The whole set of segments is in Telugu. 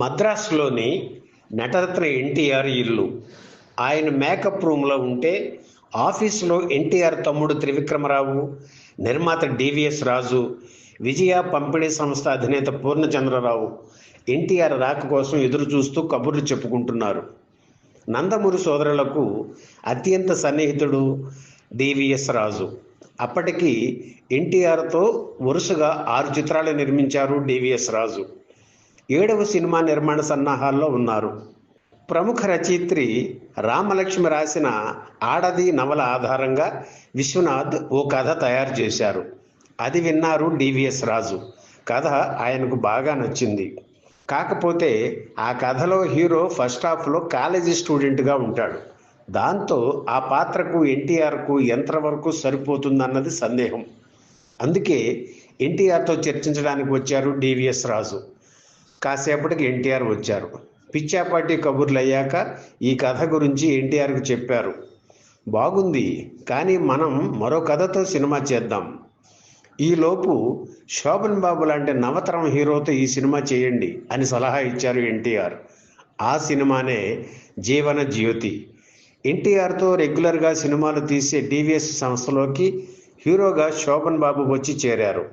మద్రాసులోని నటరత్న ఎన్టీఆర్ ఇల్లు. ఆయన మేకప్ రూమ్లో ఉంటే ఆఫీసులో ఎన్టీఆర్ తమ్ముడు త్రివిక్రమరావు, నిర్మాత డివిఎస్ రాజు, విజయ పంపిణీ సంస్థ అధినేత పూర్ణచంద్రరావు ఎన్టీఆర్ రాక కోసం ఎదురు చూస్తూ కబుర్లు చెప్పుకుంటున్నారు. నందమూరి సోదరులకు అత్యంత సన్నిహితుడు డివిఎస్ రాజు. అప్పటికి ఎన్టీఆర్తో వరుసగా 6 చిత్రాలు నిర్మించారు డివిఎస్ రాజు. 7వ సినిమా నిర్మాణ సన్నాహాల్లో ఉన్నారు. ప్రముఖ రచయిత్రి రామలక్ష్మి రాసిన ఆడది నవల ఆధారంగా విశ్వనాథ్ ఓ కథ తయారు చేశారు. అది విన్నారు డివిఎస్ రాజు. కథ ఆయనకు బాగా నచ్చింది. కాకపోతే ఆ కథలో హీరో ఫస్ట్ హాఫ్లో కాలేజీ స్టూడెంట్గా ఉంటాడు. దాంతో ఆ పాత్రకు ఎన్టీఆర్కు ఎంతవరకు సరిపోతుందన్నది సందేహం. అందుకే ఎన్టీఆర్తో చర్చించడానికి వచ్చారు డివిఎస్ రాజు. కాసేపటికి ఎన్టీఆర్ వచ్చారు. పిచ్చాపాటి కబుర్లు అయ్యాక ఈ కథ గురించి ఎన్టీఆర్కు చెప్పారు. బాగుంది, కానీ మనం మరో కథతో సినిమా చేద్దాం. ఈలోపు శోభన్ బాబు లాంటి నవతరం హీరోతో ఈ సినిమా చేయండి అని సలహా ఇచ్చారు ఎన్టీఆర్. ఆ సినిమానే జీవన జ్యోతి. ఎన్టీఆర్తో రెగ్యులర్గా సినిమాలు తీసే డివిఎస్ సంస్థలోకి హీరోగా శోభన్ బాబు వచ్చి చేరారు.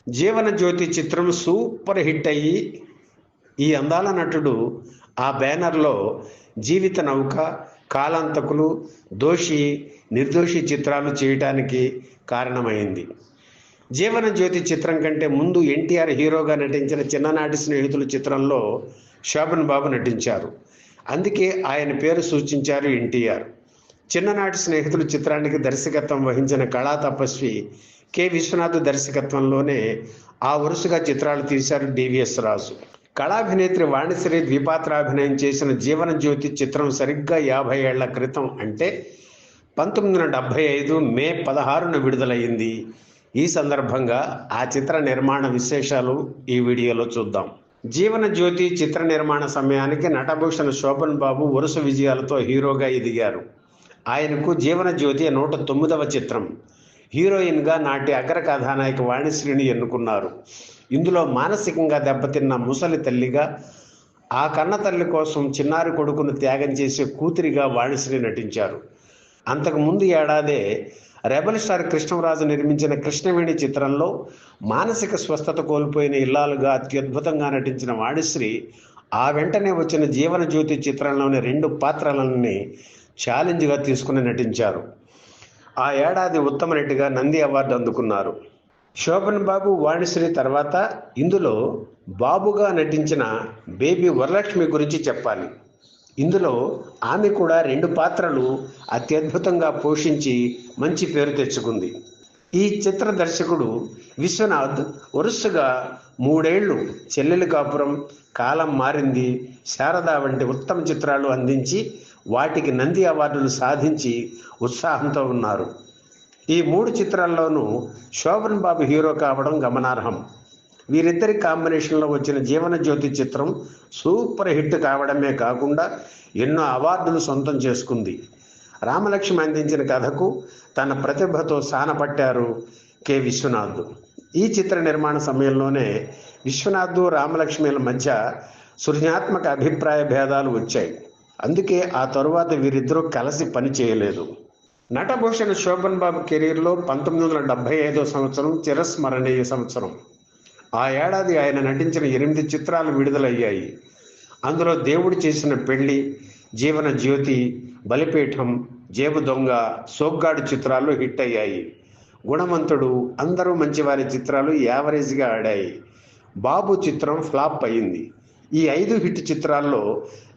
జీవన జ్యోతి చిత్రం సూపర్ హిట్ అయ్యి ఈ అందాల నటుడు ఆ బ్యానర్లో జీవిత నౌక, కాలాంతకులు, దోషి, నిర్దోషి చిత్రాలు చేయటానికి కారణమైంది. జీవన జ్యోతి చిత్రం కంటే ముందు ఎన్టీఆర్ హీరోగా నటించిన చిన్ననాటి స్నేహితులు చిత్రంలో శోభన్ బాబు నటించారు. అందుకే ఆయన పేరు సూచించారు ఎన్టీఆర్. చిన్ననాటి స్నేహితులు చిత్రానికి దర్శకత్వం వహించిన కళా తపస్వి కె విశ్వనాథ్ దర్శకత్వంలోనే ఆ వరుసగా చిత్రాలు తీశారు డివిఎస్ రాజు. కళాభినేత్రి వాణిశ్రీ ద్విపాత్రాభినయం చేసిన జీవన జ్యోతి చిత్రం సరిగ్గా 50 ఏళ్ల క్రితం, అంటే 1975 మే 16న విడుదలయ్యింది. ఈ సందర్భంగా ఆ చిత్ర నిర్మాణ విశేషాలు ఈ వీడియోలో చూద్దాం. జీవన జ్యోతి చిత్ర నిర్మాణ సమయానికి నటభూషణ్ శోభన్ బాబు వరుస విజయాలతో హీరోగా ఎదిగారు. ఆయనకు జీవన జ్యోతి 109వ చిత్రం. హీరోయిన్గా నాటి అగ్ర కథానాయక వాణిశ్రీని ఎన్నుకున్నారు. ఇందులో మానసికంగా దెబ్బతిన్న ముసలి తల్లిగా, ఆ కన్న తల్లి కోసం చిన్నారి కొడుకును త్యాగం చేసే కూతురిగా వాణిశ్రీ నటించారు. అంతకుముందు ఏడాదే రెబల్ స్టార్ కృష్ణరాజు నిర్మించిన కృష్ణవేణి చిత్రంలో మానసిక స్వస్థత కోల్పోయిన ఇల్లాలుగా అత్యద్భుతంగా నటించిన వాణిశ్రీ ఆ వెంటనే వచ్చిన జీవన జ్యోతి చిత్రంలోని 2 పాత్రలని ఛాలెంజ్గా తీసుకుని నటించారు. ఆ ఏడాది ఉత్తమ నటిగా నంది అవార్డు అందుకున్నారు. శోభన్ బాబు, వాణిశ్రీ తర్వాత ఇందులో బాబుగా నటించిన బేబీ వరలక్ష్మి గురించి చెప్పాలి. ఇందులో ఆమె కూడా 2 పాత్రలు అత్యద్భుతంగా పోషించి మంచి పేరు తెచ్చుకుంది. ఈ చిత్ర దర్శకుడు విశ్వనాథ్ వరుసగా 3 ఏళ్లు చెల్లెలి కాపురం, కాలం మారింది, శారద వంటి ఉత్తమ చిత్రాలు అందించి వాటికి నంది అవార్డులు సాధించి ఉత్సాహంతో ఉన్నారు. ఈ 3 చిత్రాల్లోనూ శోభన్ బాబు హీరో కావడం గమనార్హం. వీరిద్దరి కాంబినేషన్లో వచ్చిన జీవన జ్యోతి చిత్రం సూపర్ హిట్ కావడమే కాకుండా ఎన్నో అవార్డులు సొంతం చేసుకుంది. రామలక్ష్మి అందించిన కథకు తన ప్రతిభతో సానపట్టారు కె విశ్వనాథ్. ఈ చిత్ర నిర్మాణ సమయంలోనే విశ్వనాథ్, రామలక్ష్మిల మధ్య సృజనాత్మక అభిప్రాయ భేదాలు వచ్చాయి. అందుకే ఆ తరువాత వీరిద్దరూ కలిసి పని చేయలేదు. నటభూషణ్ శోభన్ బాబు కెరీర్లో 1975వ సంవత్సరం చిరస్మరణీయ సంవత్సరం. ఆ ఏడాది ఆయన నటించిన 8 చిత్రాలు విడుదలయ్యాయి. అందులో దేవుడు చేసిన పెళ్లి, జీవన జ్యోతి, బలిపీఠం, జేబు దొంగ, సోగ్గాడు చిత్రాలు హిట్ అయ్యాయి. గుణవంతుడు, అందరూ మంచివారి చిత్రాలు యావరేజ్గా ఆడాయి. బాబు చిత్రం ఫ్లాప్ అయింది. ఈ 5 హిట్ చిత్రాల్లో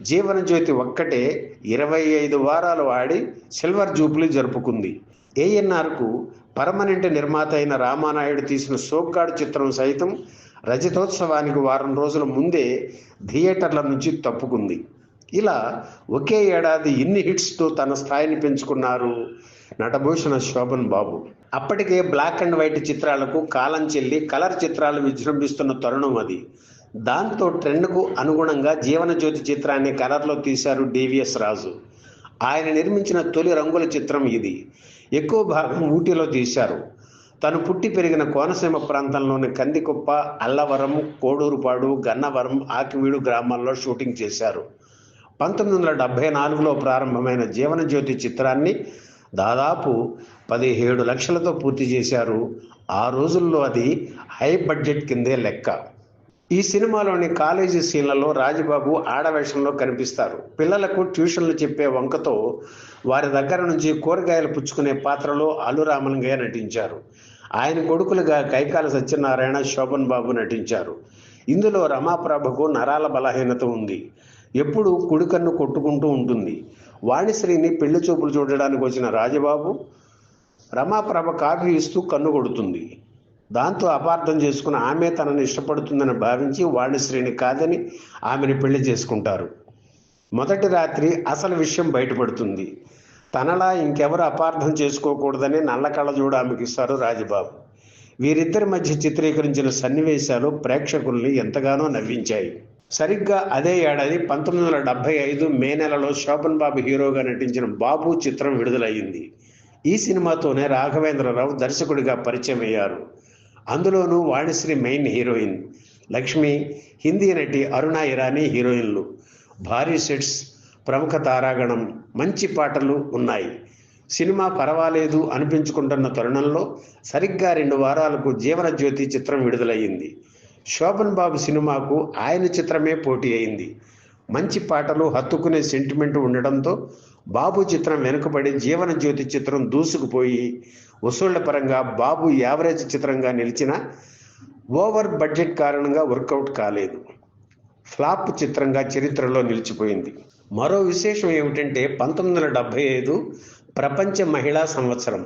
జీవన జ్యోతి ఒక్కటే 25 వారాలు ఆడి సిల్వర్ జూబ్లీ జరుపుకుంది. ఏఎన్ఆర్కు పర్మనెంట్ నిర్మాత అయిన రామానాయుడు తీసిన సోగ్గాడు చిత్రం సైతం రజతోత్సవానికి వారం రోజుల ముందే థియేటర్ల నుంచి తప్పుకుంది. ఇలా ఒకే ఏడాది ఇన్ని హిట్స్తో తన స్థాయిని పెంచుకున్నారు నటభూషణ శోభన్ బాబు. అప్పటికే బ్లాక్ అండ్ వైట్ చిత్రాలకు కాలం చెల్లి కలర్ చిత్రాలు విజృంభిస్తున్న తరుణం అది. దాంతో ట్రెండ్కు అనుగుణంగా జీవన జ్యోతి చిత్రాన్ని కలర్లో తీశారు డివిఎస్ రాజు. ఆయన నిర్మించిన తొలి రంగుల చిత్రం ఇది. ఎక్కువ భాగం ఊటీలో తీశారు. తను పుట్టి పెరిగిన కోనసీమ ప్రాంతంలోని కందికుప్ప, అల్లవరం, కోడూరుపాడు, గన్నవరం, ఆకివీడు గ్రామాల్లో షూటింగ్ చేశారు. 1974లో ప్రారంభమైన జీవనజ్యోతి చిత్రాన్ని దాదాపు 17 లక్షలతో పూర్తి చేశారు. ఆ రోజుల్లో అది హై బడ్జెట్ కిందే లెక్క. ఈ సినిమాలోని కాలేజీ సీన్లలో రాజబాబు ఆడవేషంలో కనిపిస్తారు. పిల్లలకు ట్యూషన్లు చెప్పే వంకతో వారి దగ్గర నుంచి కూరగాయలు పుచ్చుకునే పాత్రలో అల్లురామలింగయ్య నటించారు. ఆయన కొడుకులుగా కైకాల సత్యనారాయణ, శోభన్ బాబు నటించారు. ఇందులో రమాప్రభకు నరాల బలహీనత ఉంది. ఎప్పుడు కుడికన్ను కొట్టుకుంటూ ఉంటుంది. వాణిశ్రీని పెళ్లి చూపులు చూడడానికి వచ్చిన రాజబాబు రమాప్రభ కాఫీ ఇస్తూ కన్ను కొడుతుంది. దాంతో అపార్థం చేసుకుని ఆమె తనని ఇష్టపడుతుందని భావించి వాణిశ్రీని కాదని ఆమెను పెళ్లి చేసుకుంటారు. మొదటి రాత్రి అసలు విషయం బయటపడుతుంది. తనలా ఇంకెవరు అపార్థం చేసుకోకూడదని నల్ల కళ్ళజోడు ఆమెకి ఇస్తారు రాజబాబు. వీరిద్దరి మధ్య చిత్రీకరించిన సన్నివేశాలు ప్రేక్షకుల్ని ఎంతగానో నవ్వించాయి. సరిగ్గా అదే ఏడాది 1975 మే నెలలో శోభన్ బాబు హీరోగా నటించిన బాబు చిత్రం విడుదలయ్యింది. ఈ సినిమాతోనే రాఘవేంద్రరావు దర్శకుడిగా పరిచయం అయ్యారు. అందులోనూ వాణిశ్రీ మెయిన్ హీరోయిన్, లక్ష్మి, హిందీ నటి అరుణ ఇరానీ హీరోయిన్లు. భారీ సెట్స్, ప్రముఖ తారాగణం, మంచి పాటలు ఉన్నాయి. సినిమా పర్వాలేదు అనిపించుకుంటున్న తరుణంలో సరిగ్గా 2 వారాలకు జీవనజ్యోతి చిత్రం విడుదలయ్యింది. శోభన్ బాబు సినిమాకు ఆయన చిత్రమే పోటీ అయింది. మంచి పాటలు, హత్తుకునే సెంటిమెంట్ ఉండడంతో బాబు చిత్రం వెనుకబడి జీవనజ్యోతి చిత్రం దూసుకుపోయి వసూళ్ల పరంగా బాబు యావరేజ్ చిత్రంగా నిలిచిన ఓవర్ బడ్జెట్ కారణంగా వర్కౌట్ కాలేదు. ఫ్లాప్ చిత్రంగా చరిత్రలో నిలిచిపోయింది. మరో విశేషం ఏమిటంటే 1975 ప్రపంచ మహిళా సంవత్సరం.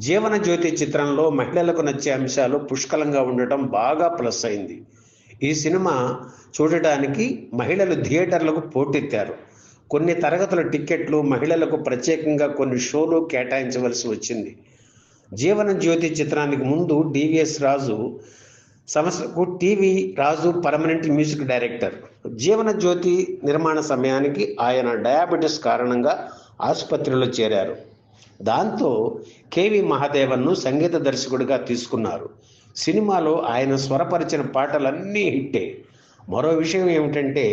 జీవనజ్యోతి చిత్రంలో మహిళలకు నచ్చే అంశాలు పుష్కలంగా ఉండటం బాగా ప్లస్ అయింది. ఈ సినిమా చూడటానికి మహిళలు థియేటర్లకు పోటెత్తారు. కొన్ని తరగతుల టిక్కెట్లు, మహిళలకు ప్రత్యేకంగా కొన్ని షోలు కేటాయించవలసి వచ్చింది. జీవనజ్యోతి చిత్రానికి ముందు డివిఎస్ రాజు సంస్థకు టీవీ రాజు పర్మనెంట్ మ్యూజిక్ డైరెక్టర్. జీవనజ్యోతి నిర్మాణ సమయానికి ఆయన డయాబెటిస్ కారణంగా ఆసుపత్రిలో చేరారు. దాంతో కేవి మహాదేవన్ను సంగీత దర్శకుడిగా తీసుకున్నారు. సినిమాలో ఆయన స్వరపరిచిన పాటలన్నీ హిట్టే. మరో విషయం ఏమిటంటే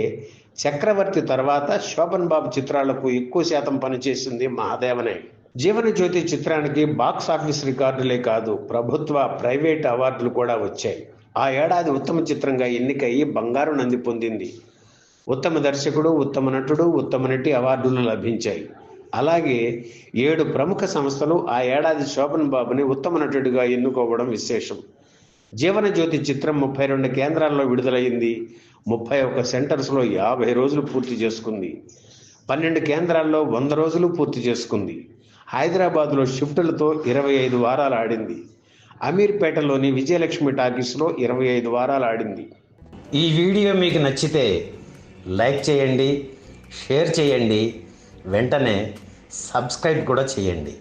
చక్రవర్తి తర్వాత శోభన్ బాబు చిత్రాలకు ఎక్కువ శాతం పనిచేసింది మహాదేవనే. జీవనజ్యోతి చిత్రానికి బాక్స్ ఆఫీస్ రికార్డులే కాదు, ప్రభుత్వ, ప్రైవేట్ అవార్డులు కూడా వచ్చాయి. ఆ ఏడాది ఉత్తమ చిత్రంగా ఎన్నికయ్యి బంగారు నంది పొందింది. ఉత్తమ దర్శకుడు, ఉత్తమ నటుడు, ఉత్తమ నటి అవార్డులు లభించాయి. అలాగే 7 ప్రముఖ సంస్థలు ఆ ఏడాది శోభన్ బాబుని ఉత్తమ నటుడిగా ఎన్నుకోవడం విశేషం. జీవనజ్యోతి చిత్రం 32 కేంద్రాల్లో విడుదలైంది. 31 సెంటర్స్లో 50 రోజులు పూర్తి చేసుకుంది. 12 కేంద్రాల్లో 100 రోజులు పూర్తి చేసుకుంది. హైదరాబాద్లో షిఫ్టులతో 25 వారాలు ఆడింది. అమీర్పేటలోని విజయలక్ష్మి టాకీస్లో 25 వారాలు ఆడింది. ఈ వీడియో మీకు నచ్చితే లైక్ చేయండి, షేర్ చేయండి, వెంటనే సబ్స్క్రైబ్ కూడా చేయండి.